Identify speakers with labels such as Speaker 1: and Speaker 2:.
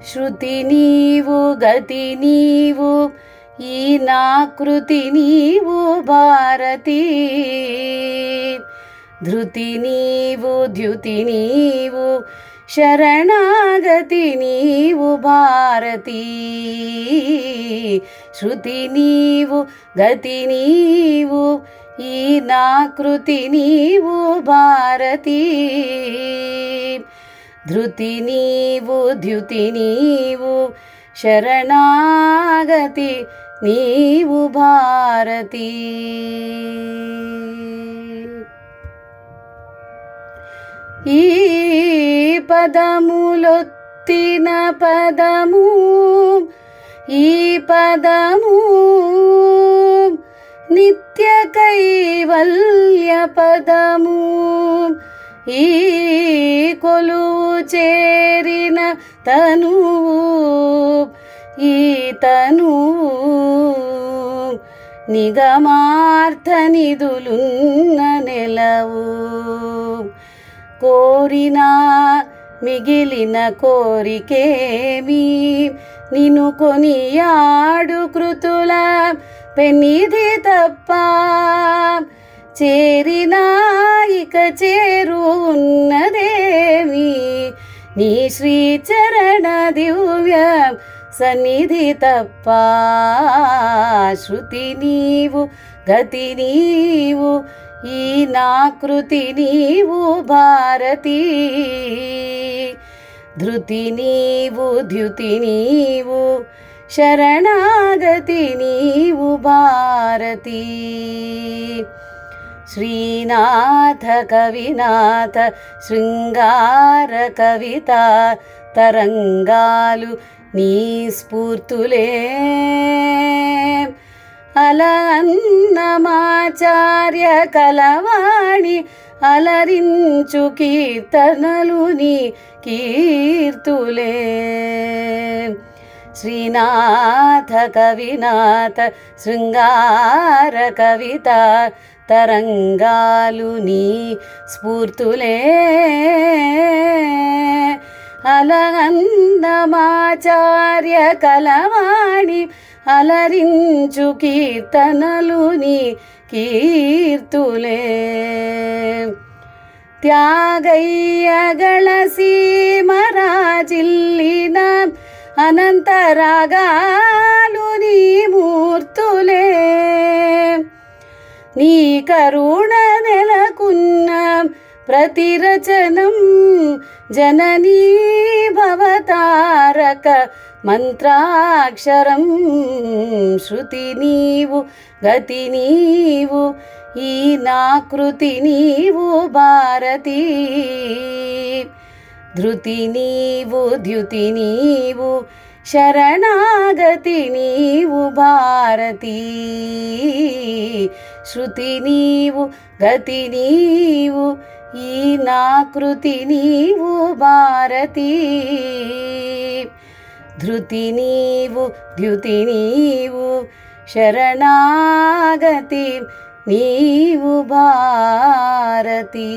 Speaker 1: శృతి నీవు గతి నీవు ఈ నా కృతి నీవు భారతి ధృతి నీవు ద్యుతి నీవు శరణాగతి నీవు భారతి శృతి నీవు గతి నీవు ఈ నా కృతి నీవు భారతి ధృతి నీవు ద్యుతి నీవు శరణాగతి నీవు భారతి ఈ పదములొత్తిన పదము ఈ పదము నిత్య కైవల్య పదము ఈ కొలువు చేరిన తనువు ఈ తనువు నిగమార్థ నిధులున్న నెలవు కోరినా మిగిలిన కోరికేమి నిన్ను కొనియాడు కృతుల పెన్నిధి తప్ప చేరినా ఇక చేరున్నదేమి నీ శ్రీచరణ దివ్య సన్నిధి తప్ప శృతి నీవు గతి నీవు ఈ నా కృతి నీవు భారతి ధృతి నీవు ద్యుతి నీవు శరణాగతి నీవు భారతి శ్రీనాథ కవినాథ శృంగార కవిత తరంగాలు నీ స్ఫూర్తులే అలన్నమాచార్య కలవాణి అలరించు కీర్తనలు నీ కీర్తులే శ్రీనాథ కవినాథ శృంగార కవిత తరంగాలు నీ స్ఫూర్తులే అలగంధమాచార్య కలవాణి అలరించు కీర్తనలు నీ కీర్తులే త్యాగయ్యಗಳ సీమరాజిల్లిన అనంతరాగాలు నీ మూర్తులే నీ కరుణ నెలకున్న ప్రతిరచనం జననీ భవతారక మంత్రాక్షరం శృతి నీవు గతి నీవు ఈ నా కృతి నీవు భారతి ధృతి నీవు ద్యుతి నీవు శరణాగతి నీవు భారతి శృతి నీవు గతి నీవు ఈ నా కృతి నీవు భారతి ధృతి నీవు ద్యుతి నీవు శరణాగతి నీవు భారతి.